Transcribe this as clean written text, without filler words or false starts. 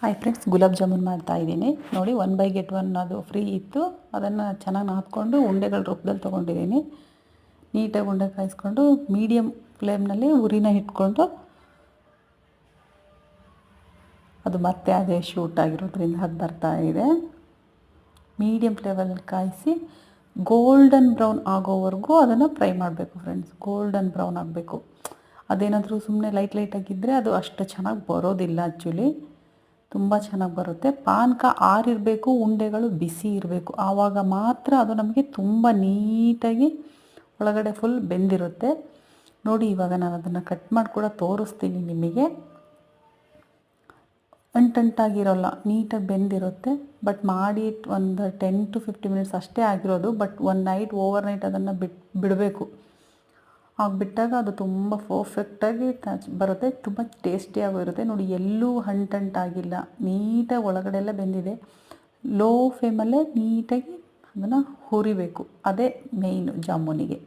Hi friends, gulab jamun ಮಾಡ್ತಾಯಿದ್ದೀನಿ ನೋಡಿ. 1 by get 1 ಅದು ಫ್ರೀ ಇತ್ತು. ಅದನ್ನು ಚೆನ್ನಾಗಿ ನಾದ್ಕೊಂಡು ಉಂಡೆಗಳ ರೂಪದಲ್ಲಿ ತೊಗೊಂಡಿದ್ದೀನಿ. ನೀಟಾಗಿ ಉಂಡೆ ಕಾಯಿಸ್ಕೊಂಡು ಮೀಡಿಯಮ್ ಫ್ಲೇಮ್ನಲ್ಲಿ ಉರಿನ ಇಟ್ಕೊಂಡು, ಅದು ಮತ್ತೆ ಅದೇ ಶೂಟ್ ಆಗಿರೋದ್ರಿಂದ ಅದು ಬರ್ತಾ ಇದೆ. ಮೀಡಿಯಮ್ ಫ್ಲೇಮಲ್ಲಿ ಕಾಯಿಸಿ ಗೋಲ್ಡನ್ ಬ್ರೌನ್ ಆಗೋವರೆಗೂ ಅದನ್ನು ಫ್ರೈ ಮಾಡಬೇಕು ಫ್ರೆಂಡ್ಸ್. ಗೋಲ್ಡನ್ ಬ್ರೌನ್ ಆಗಬೇಕು. ಅದೇನಾದರೂ ಸುಮ್ಮನೆ ಲೈಟಾಗಿದ್ದರೆ ಅದು ಅಷ್ಟು ಚೆನ್ನಾಗಿ ಬರೋದಿಲ್ಲ. ಆ್ಯಕ್ಚುಲಿ ತುಂಬ ಚೆನ್ನಾಗಿ ಬರುತ್ತೆ. ಪಾನಕ ಆರಿರಬೇಕು, ಉಂಡೆಗಳು ಬಿಸಿ ಇರಬೇಕು. ಆವಾಗ ಮಾತ್ರ ಅದು ನಮಗೆ ತುಂಬ ನೀಟಾಗಿ ಒಳಗಡೆ ಫುಲ್ ಬೆಂದಿರುತ್ತೆ ನೋಡಿ. ಇವಾಗ ನಾನು ಅದನ್ನು ಕಟ್ ಮಾಡಿ ಕೂಡ ತೋರಿಸ್ತೀನಿ ನಿಮಗೆ. ಅಂಟಂಟಾಗಿರೋಲ್ಲ, ನೀಟಾಗಿ ಬೆಂದಿರುತ್ತೆ. ಬಟ್ ಮಾಡಿ ಒಂದು 10 to 15 ಮಿನಿಟ್ಸ್ ಅಷ್ಟೇ ಆಗಿರೋದು. ಬಟ್ ಓವರ್ ನೈಟ್ ಅದನ್ನು ಬಿಡಬೇಕು. ಆಗ ಬಿಟ್ಟಾಗ ಅದು ತುಂಬ ಪರ್ಫೆಕ್ಟಾಗಿ ಬರುತ್ತೆ. ತುಂಬ ಟೇಸ್ಟಿಯಾಗೂ ಇರುತ್ತೆ ನೋಡಿ. ಎಲ್ಲೂ ಅಂಟಂಟಾಗಿಲ್ಲ, ನೀಟಾಗಿ ಒಳಗಡೆ ಎಲ್ಲ ಬೆಂದಿದೆ. ಲೋ ಫ್ಲೇಮಲ್ಲೇ ನೀಟಾಗಿ ಅದನ್ನು ಹುರಿಬೇಕು. ಅದೇ ಮೇಯ್ನು ಜಾಮೂನಿಗೆ.